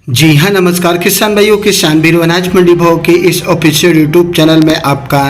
जी हाँ, नमस्कार किसान भाइयों, किसान वीरों, अनाज मंडी भाव के इस ऑफिशियल यूट्यूब चैनल में आपका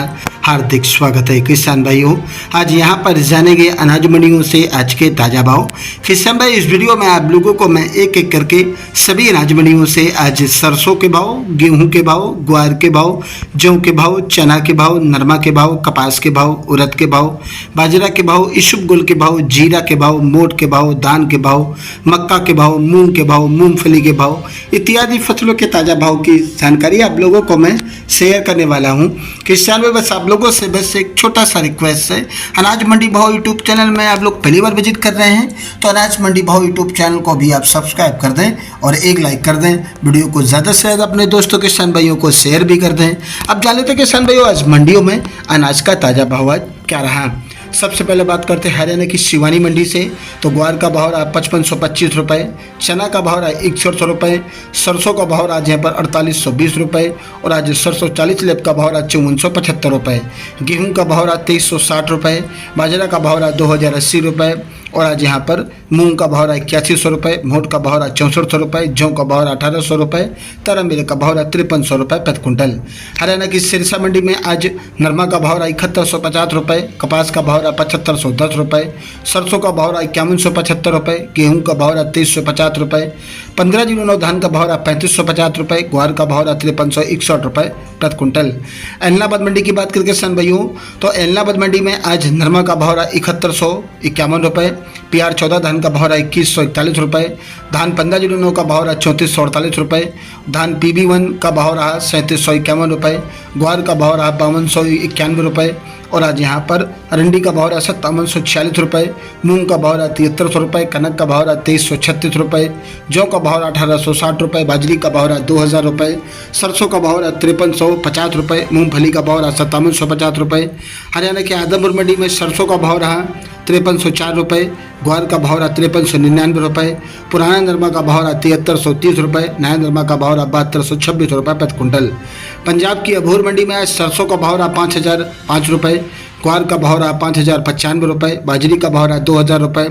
हार्दिक स्वागत है। किसान भाइयों, आज यहाँ पर जानेंगे अनाज मंडियों से आज के ताज़ा भाव। किसान भाई, इस वीडियो में आप लोगों को मैं एक एक करके सभी अनाज मंडियों से आज सरसों के भाव, गेहूं के भाव, ग्वार के भाव, जौ के भाव, चना के भाव, नरमा के भाव, कपास के भाव, उड़द के भाव, बाजरा के भाव, इसबगोल के भाव, जीरा के भाव, मोट के भाव, धान के भाव, मक्का के भाव, मूंग के भाव, मूंगफली के भाव इत्यादि फसलों के ताज़ा भाव की जानकारी आप लोगों को मैं शेयर करने वाला हूं। किसान में बस आप लोगों से बस एक छोटा सा रिक्वेस्ट है, अनाज मंडी भाव यूट्यूब चैनल में आप लोग पहली बार विजिट कर रहे हैं तो अनाज मंडी भाव यूट्यूब चैनल को भी आप सब्सक्राइब कर दें और एक लाइक कर दें। वीडियो को ज़्यादा से ज़्यादा अपने दोस्तों किसान भाइयों को शेयर भी कर दें। अब जान लेते हैं किसान भाइयों, आज मंडियों में अनाज का ताज़ा भाव आज क्या रहा। सबसे पहले बात करते हैं हरियाणा की शिवानी मंडी से। तो ग्वार का भाव रहा 5525 रुपये, चना का भाव रहा 6100 रुपये, सरसों का भाव रहा यहाँ पर 4820 रुपये और आज सरसों 40 लेप का भाव रहा 5475 रुपये, गेहूँ का भाव रहा 2360 रुपये, बाजरा का भाव रहा 2080 रुपये और आज यहाँ पर मूंग का भाव रहा 8100 रुपये, मोट का भाव रहा 6400 रुपये, जौ का भाव रहा 1800 रुपये, तरमिल का भाव रहा 5300 रुपये प्रति क्विंटल। हरियाणा की सिरसा मंडी में आज नरमा का भाव रहा 7150 रुपये, कपास का भाव रहा 7510 रुपये, सरसों का भाव रहा 5175 रुपये, गेहूँ का भाव रहा 2350 रुपये, 1509 धान का भाव रहा 3550 रुपये, ग्वार का भाव रहा 5361 रुपये प्रति क्विंटल। एलनाबाद मंडी की बात करके सन भाइयों, तो एलनाबाद मंडी में आज नरमा का भाव रहा 7151 रुपये, PR 14 धान का भाव रहा 2141 रुपये, धान 1509 का भाव रहा 3448 रुपये, धान PB1 का भाव रहा 3751 रुपये, ग्वार का भाव रहा 5291 रुपये और आज यहाँ पर अरंडी का भाव रहा 5746 रुपये, मूंग का भाव रहा 7300 रुपये, कनक का भाव रहा 2336 रुपये, जौ का भाव रहा 1860 रुपये, बाजरी का भाव रहा 2000 रुपये, सरसों का भाव रहा 5350 रुपये, मूंगफली का भाव रहा 5750 रुपये। हरियाणा के आदमपुर मंडी में सरसों का भाव रहा 5304 रुपये, ग्वार का भाव रहा 5399 रुपये, पुराना नरमा का भाव रहा 7330 रुपये, नया नरमा का भाव रहा 7226 रुपये प्रति क्विंटल। पंजाब की अबोहर मंडी में आज सरसों का भाव रहा 5005 रुपये, ग्वार का भाव रहा 5095 रुपये, बाजरी का भाव रहा 2000 रुपये,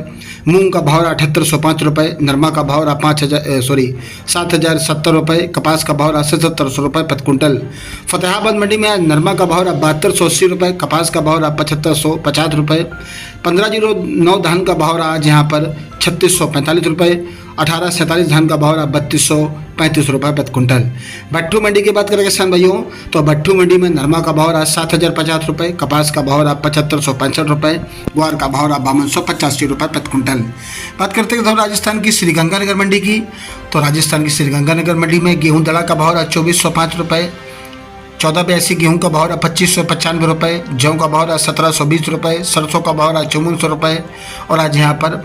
मूंग का भाव रहा 7805 रुपये, नरमा का भाव रहा 7070 रुपये, कपास का भाव रहा 7700 रुपये प्रति क्विंटल। फतेहाबाद मंडी में आज नरमा का भाव रहा 7280 रुपये, कपास का भाव रहा 7550 रुपये, 1509 धान का भाव रहा आज यहाँ पर 3645 रुपये, 1847 धान का भाव रहा 3235 रुपये प्रति क्विंटल। भट्टू मंडी की बात करें किसान भाइयों, तो भट्टू मंडी में नरमा का भाव रहा 7050 रुपये, कपास का भाव रहा 7565 रुपये, ग्वार का भाव रहा 5285 रुपये प्रति क्विंटल। बात करते हैं राजस्थान की श्रीगंगानगर मंडी की। तो राजस्थान की श्रीगंगानगर मंडी में गेहूँ दड़ा का भाव रहा 2405 रुपये, 1482 गेहूँ का भाव रहा 2595 रुपये, जौ का भाव रहा 1720 रुपये, सरसों का भाव रहा 5400 रुपये और आज यहाँ पर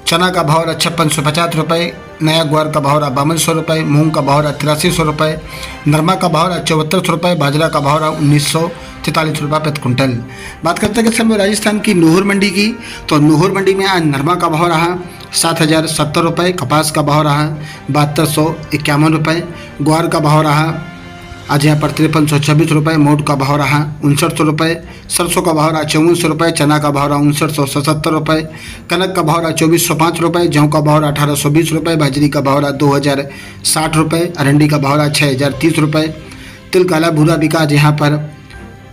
चना का भाव रहा 5650 रुपये, नया ग्वार का भाव रहा 5200 रुपये, मूंग का भाव रहा 8300 रुपये, नरमा का भाव रहा 7400 रुपये, बाजरा का भाव रहा 1943 रुपये प्रति क्विंटल। बात करते हैं समय राजस्थान की नूहर मंडी की। तो नूहर मंडी में आज नरमा का भाव रहा 7070 रुपये, कपास का भाव रहा 7251 रुपये, ग्वार का भाव रहा आज यहाँ पर 5326 रुपये, मोट का भाव रहा 5900 रुपये, सरसों का भाव रहा 5400 रुपये, चना का भाव रहा 5977 रुपये, कनक का भाव रहा 2405 रुपये, जौ का भाव रहा 1820 रुपये, बाजरी का भाव रहा 2060 रुपये, अरंडी का भाव रहा 6030 रुपये, तिल काला भूरा बिका आज यहाँ पर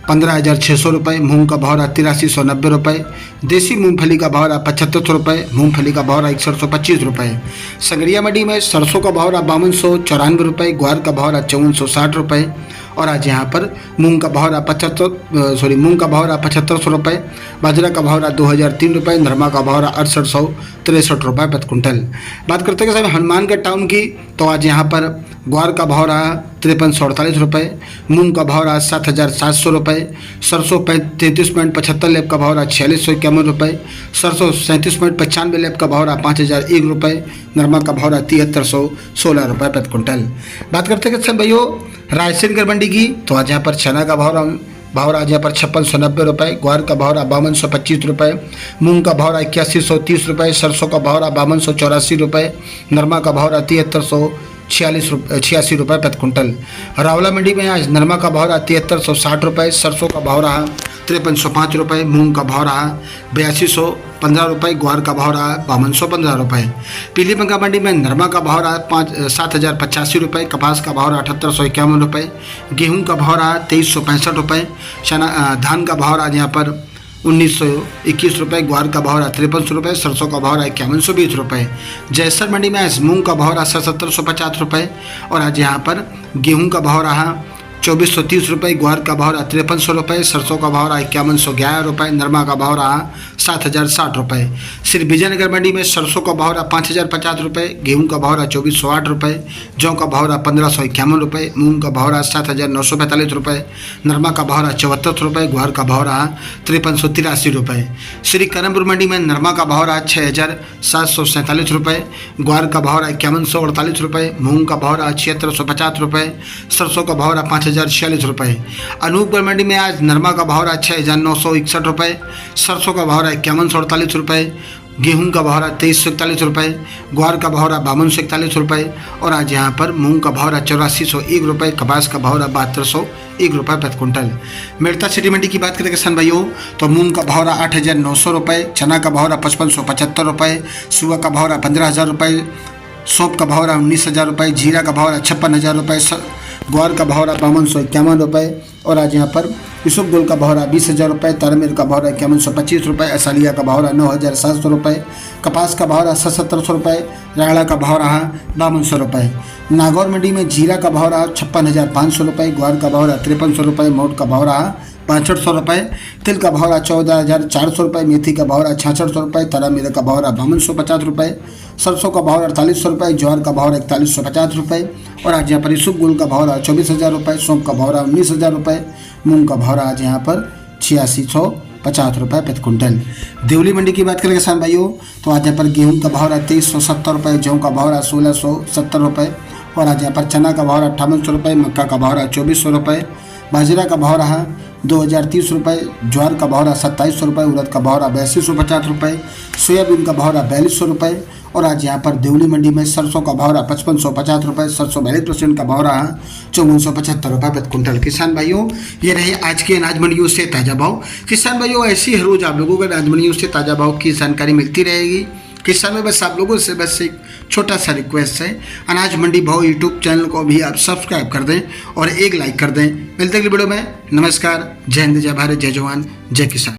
15600 रुपये, मूंग का भाव रहा 8390 रुपये, देसी मूंगफली का भाव रहा 7500 रुपये, मूंगफली का भाव रहा 6125 रुपये। संगरिया मंडी में सरसों का भाव रहा 5294 रुपये, ग्वार का भाव रहा 5460 रुपये और आज यहाँ पर मूंग का भाव रहा 7500 रुपये, बाजरा का भाव रहा 2003 रुपये, नरमा का भाव रहा 6863 रुपये प्रति क्विंटल। बात करते हैं हनुमानगढ़ टाउन की। तो आज यहाँ पर ग्वार का भाव रहा 5348 रुपये, मूंग का भाव रहा 7700 रुपये, सरसों 33.75 लेप का भाव रहा 4651 रुपये, सरसों 37.95 लेप का भाव रहा 5001 रुपये, नरमा का भाव रहा 7316 रुपये प्रति क्विंटल। बात करते हैं किसान भाइयों रायसेनगढ़ मंडी की। तो आज यहाँ पर चना का भाव रहा आज यहाँ पर 5690 रुपये, ग्वार का भाव रहा 5225 रुपये, मूंग का भाव रहा 8130 रुपये, सरसों का भाव रहा 5284 रुपये, नरमा का भाव रहा 7386 रुपये प्रति क्विंटल। रावला मंडी में आज नरमा का भाव रहा 7360 रुपये, सरसों का भाव रहा 5305 रुपये, मूंग का भाव रहा 8200 15 रुपये, ग्वार का भाव रहा 5215 रुपये। पीलीबंगा मंडी में नरमा का भाव रहा 7085 रुपये, कपास का भाव रहा 7851 रुपये, गेहूं का भाव रहा 2365 रुपये, धान का भाव रहा यहाँ पर 1921 रुपये, ग्वार का भाव रहा 5300 रुपये, सरसों का भाव रहा 5120 रुपये। जैसर मंडी में आज मूंग का भाव रहा 7750 रुपये और आज यहाँ पर गेहूं का भाव रहा 2430 रुपये, ग्वार का भाव रहा 5300 रुपये, सरसों का भाव रहा 5111 रुपये, नरमा का भाव रहा 7060 रुपये। श्री विजयनगर मंडी में सरसों का भाव रहा 5050 रुपये, गेहूं का भाव रहा 2408 रुपये, जौ का भाव रहा 1551 रुपये, मूंग का भाव रहा 7945 रुपये, नरमा का भाव रहा 74 रुपये, ग्वार का भाव रहा 5383 रुपये। श्री करणपुर मंडी में नरमा का भाव रहा 6747 रुपये, ग्वार का भाव रहा 5148 रुपये, मूंग का भाव रहा 7650 रुपये, सरसों का भाव रहा 5046 रुपये। अनूपगढ़ मंडी में आज नरमा का भाव रहा 6961 रुपये, सरसों का भाव रहा 5148 रुपये, गेहूं का भाव रहा 2341 रुपये, ग्वार का भाव रहा 5241 रुपये और आज यहाँ पर मूंग का भाव रहा 8401 रुपये, कपास का भाव रहा 7201 रुपये प्रति क्विंटल। मेड़ता सिटी मंडी की बात करें किसान भाइयों तो मूंग का भाव रहा 8900 रुपये, चना का भाव रहा 5575 रुपये, सुआ का भाव रहा 15000 रुपये, सौंप का भाव रहा 19000 रुपये, जीरा का भाव रहा 56000 रुपये, ग्वार का भाव रहा 5251 रुपये और आज यहाँ पर यूसुफ गोल का भाव रहा 20000 रुपये, तारमेर का भाव रहा 5125 रुपये, असालिया का भाव रहा 9700 रुपये, कपास का भाव रहा 7700 रुपये, रायड़ा का भाव रहा 5200 रुपये। नागौर मंडी में जीरा का भाव रहा 56,500 रुपये, ग्वार का भाव रहा 5300 रुपये, मोट का भाव रहा 6500 रुपये, तिल का भाव रहा 14,400 रुपये, मेथी का भाव रहा 6600 रुपये, तारामीरा का भाव रहा 5250 रुपये, सरसों का भाव 4800 रुपये, ज्वार का भाव 4150 रुपये और आज यहाँ पर यूसुफ गोल का भाव रहा 24000 रुपये, सौंप का भाव रहा 19000 रुपये, मूंग का भाव रहा आज यहाँ पर 8650 रुपये प्रति क्विंटल। देवली मंडी की बात करें किसान भाइयों तो आज यहाँ पर गेहूं का भाव रहा 2370 रुपये, जौ का भाव रहा 1670 रुपये और आज यहाँ पर चना का भाव रहा 5800 रुपये, मक्का का भाव रहा 2400 रुपये, बाजरा का भाव रहा 2030 रुपये, ज्वार का भाव रहा 2700 रुपये, उड़द का भाव रहा 8250 रुपये, सोयाबीन का भाव रहा 4200 रुपये और आज यहाँ पर देवली मंडी में सरसों का भाव रहा 5550 रुपये, सरसों 42% का भाव रहा 5475 रुपये प्रति क्विंटल। किसान भाइयों ये रहे आज के अनाज मंडियों से ताज़ा भाव। किसान भाइयों ऐसी हर रोज़ आप लोगों को अनाज मंडियों से ताज़ा भाव की जानकारी मिलती रहेगी। किसान में बस आप लोगों से बस एक छोटा सा रिक्वेस्ट है, अनाज मंडी भाव यूट्यूब चैनल को भी आप सब्सक्राइब कर दें और एक लाइक कर दें। मिलते अगली वीडियो में। नमस्कार, जय हिंद, जय भारत, जय जवान, जय किसान।